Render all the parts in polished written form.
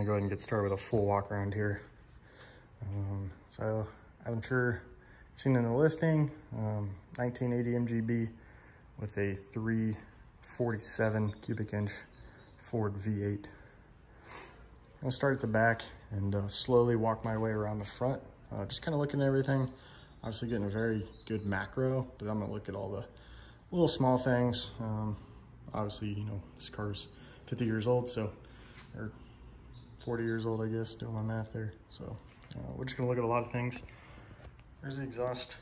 go ahead and get started with a full walk around here. So I'm sure you've seen in the listing, 1980 MGB with a 347 cubic inch Ford V8. I'm gonna start at the back and slowly walk my way around the front, just kind of looking at everything. Obviously getting a very good macro, but I'm gonna look at all the little small things. Obviously, you know, this car's 50 years old, so, or 40 years old, I guess, doing my math there. So we're just gonna look at a lot of things. There's the exhaust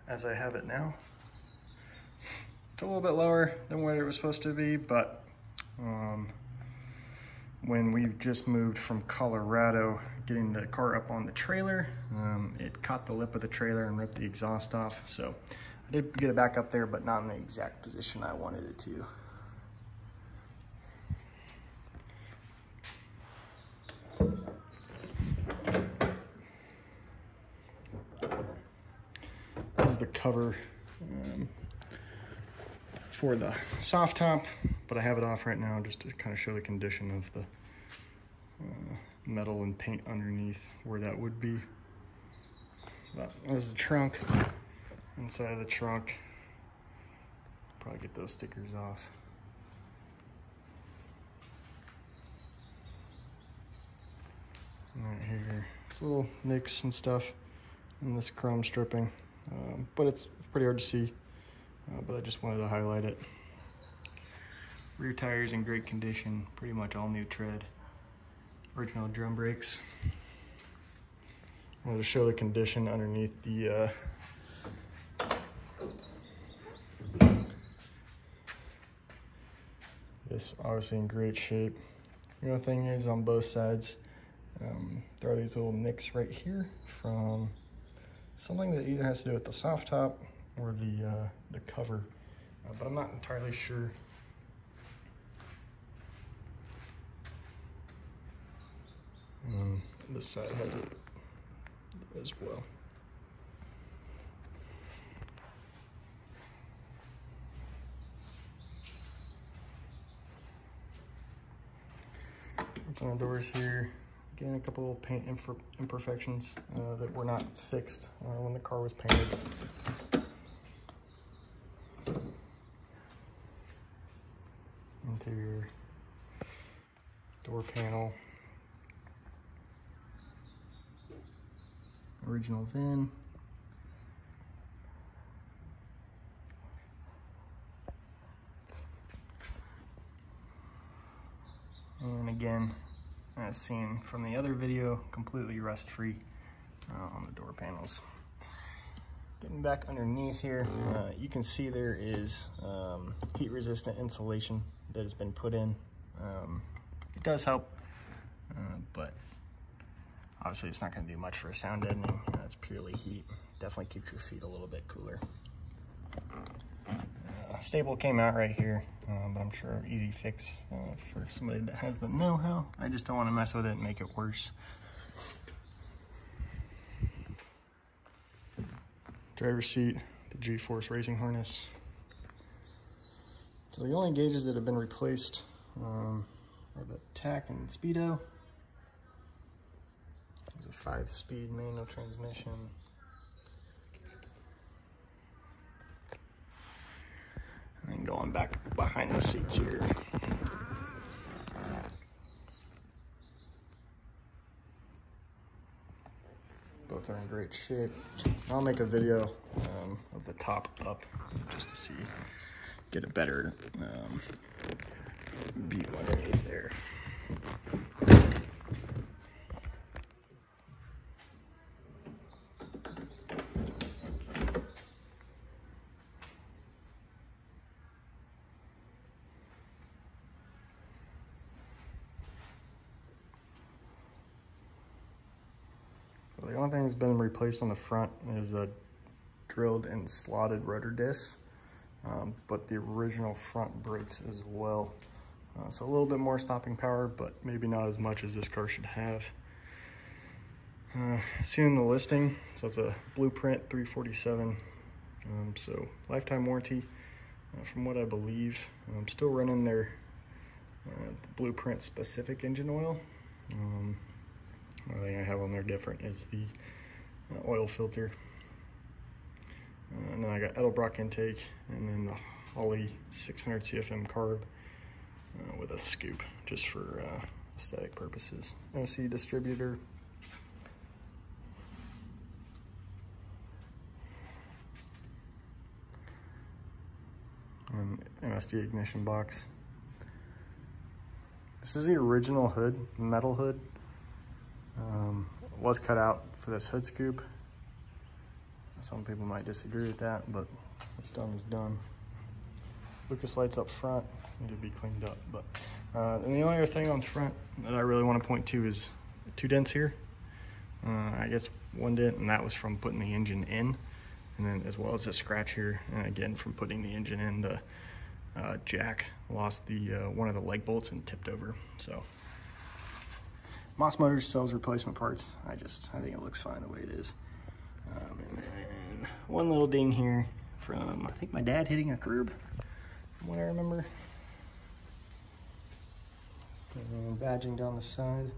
as I have it now. It's a little bit lower than what it was supposed to be, but when we just moved from Colorado, getting the car up on the trailer, it caught the lip of the trailer and ripped the exhaust off. So I did get it back up there, but not in the exact position I wanted it to. This is the cover for the soft top, but I have it off right now just to kind of show the condition of the metal and paint underneath where that would be. But there's the trunk. Inside of the trunk, probably get those stickers off. Right here, it's little nicks and stuff in this chrome stripping, but it's pretty hard to see, but I just wanted to highlight it. Rear tires in great condition, pretty much all new tread. Original drum brakes. I wanted to show the condition underneath the this obviously in great shape. The other thing is on both sides, there are these little nicks right here from something that either has to do with the soft top or the cover, but I'm not entirely sure. This side has it as well. Open the doors here. Again, a couple of paint imperfections that were not fixed when the car was painted. Interior door panel. Original VIN. And again, as seen from the other video, completely rust-free on the door panels. Getting back underneath here, you can see there is heat-resistant insulation that has been put in. It does help, but obviously it's not going to do much for sound deadening. It's purely heat. Definitely keeps your feet a little bit cooler. Staple came out right here, but I'm sure easy fix for somebody that has the know-how. I just don't want to mess with it and make it worse. Driver's seat, the G-Force racing harness. So the only gauges that have been replaced are the tack and speedo. It's a 5-speed manual transmission. And going back behind the seats here. Both are in great shape. I'll make a video of the top up just to see, get a better view underneath there. The only thing that's been replaced on the front is a drilled and slotted rotor disc, but the original front brakes as well. So a little bit more stopping power, but maybe not as much as this car should have. Seen in the listing, so it's a Blueprint 347, so lifetime warranty. From what I believe, I'm still running their Blueprint specific engine oil. Another thing I have on there different is the oil filter. And then I got Edelbrock intake, and then the Holley 600 CFM carb with a scoop, just for aesthetic purposes. OC distributor. And MSD ignition box. This is the original hood, metal hood. It was cut out for this hood scoop. Some people might disagree with that, but what's done is done. Lucas lights up front need to be cleaned up, but and the only other thing on front that I really want to point to is 2 dents here. I guess 1 dent, and that was from putting the engine in, and then as well as a scratch here, and again from putting the engine in. The jack lost the one of the leg bolts and tipped over. So Moss Motors sells replacement parts. I think it looks fine the way it is. And then 1 little ding here from, I think, my dad hitting a curb, from what I remember. And badging down the side.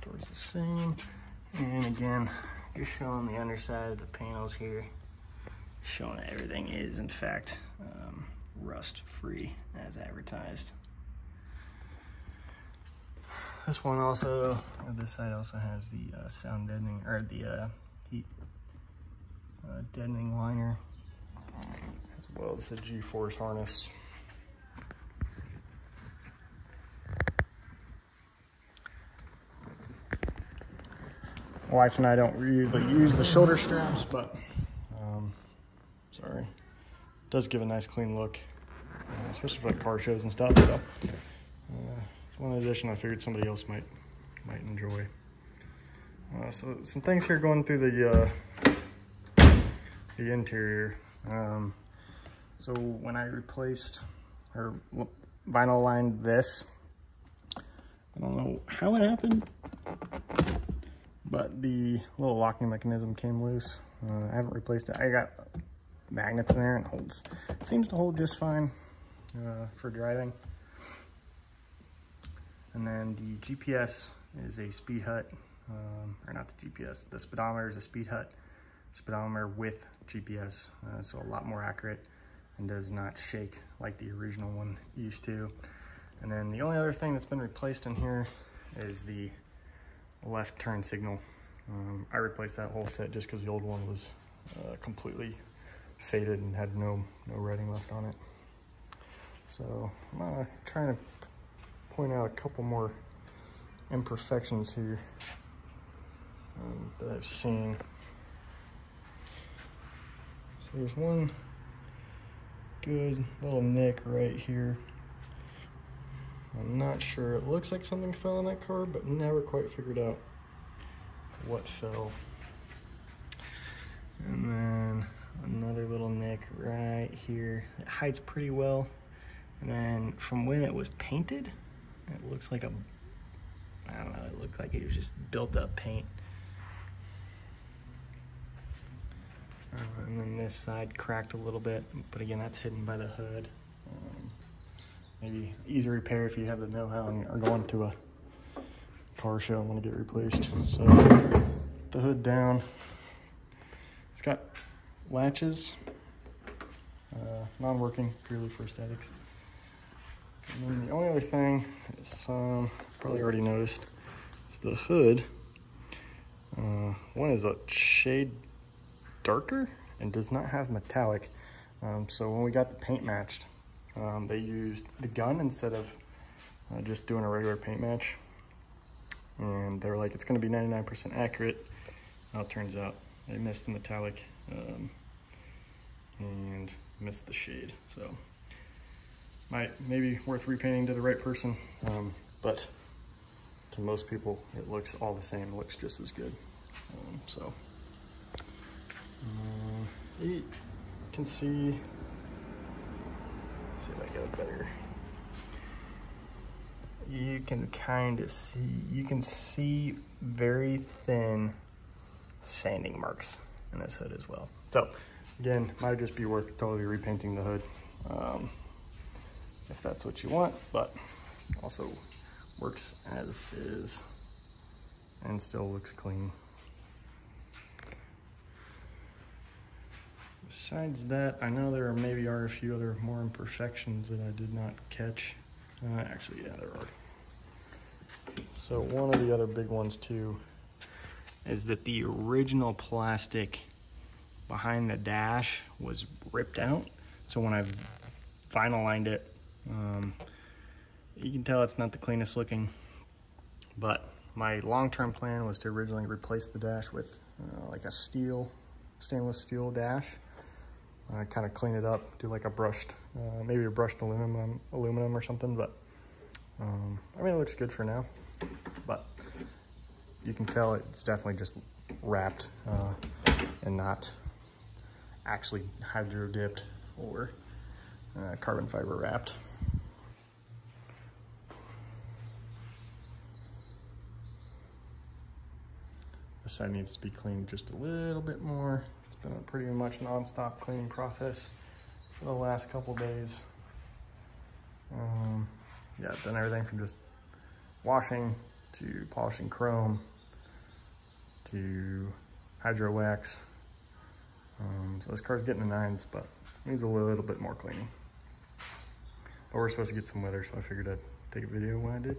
Doors the same. And again, just showing the underside of the panels here, showing that everything is in fact rust free as advertised. This one also, this side also has the sound deadening, or the heat deadening liner, as well as the G-force harness. My wife and I don't really use the shoulder straps, but sorry, it does give a nice clean look, especially for like car shows and stuff. So it's one addition I figured somebody else might enjoy. So some things here going through the interior. So when I replaced or vinyl lined this, I don't know how it happened, but the little locking mechanism came loose. I haven't replaced it. I got magnets in there, and seems to hold just fine for driving. And then the GPS is a speed hut, or not the GPS, the speedometer is a speed hut speedometer with GPS, so a lot more accurate and does not shake like the original one used to. And then the only other thing that's been replaced in here is the left turn signal. I replaced that whole set just because the old one was completely faded and had no writing left on it. So I'm trying to point out a couple more imperfections here that I've seen. So there's one good little nick right here. I'm not sure, it looks like something fell on that car, but never quite figured out what fell. And then another little nick right here. It hides pretty well. And then from when it was painted, it looks like I don't know, it looked like it was just built up paint. And then this side cracked a little bit, but again, that's hidden by the hood. Maybe easy repair if you have the know-how and are going to a car show and want to get replaced. So the hood down. It's got latches, non-working, purely for aesthetics. And then the only other thing is, probably already noticed, is the hood. One is a shade darker and does not have metallic. So when we got the paint matched, they used the gun instead of just doing a regular paint match. And they were like, it's gonna be 99% accurate. Now it turns out they missed the metallic and missed the shade. So maybe worth repainting to the right person, but to most people, it looks all the same. It looks just as good. You can see if I get a better you can kind of see, you can see very thin sanding marks in this hood as well. So again, might just be worth totally repainting the hood if that's what you want, but also works as is and still looks clean. Besides that, I know there maybe are a few other more imperfections that I did not catch. Actually, yeah, there are. So one of the other big ones too is that the original plastic behind the dash was ripped out. So when I vinyl lined it, you can tell it's not the cleanest looking, but my long-term plan was to originally replace the dash with like a stainless steel dash. Kind of clean it up, do like a brushed, maybe a brushed aluminum or something, but I mean, it looks good for now, but you can tell it's definitely just wrapped and not actually hydro dipped or carbon fiber wrapped. This side needs to be cleaned just a little bit more. It's been a pretty much non-stop cleaning process for the last couple days. Yeah, I've done everything from just washing to polishing chrome to hydro wax. So this car's getting the nines, but needs a little bit more cleaning. But we're supposed to get some weather, so I figured I'd take a video when I did.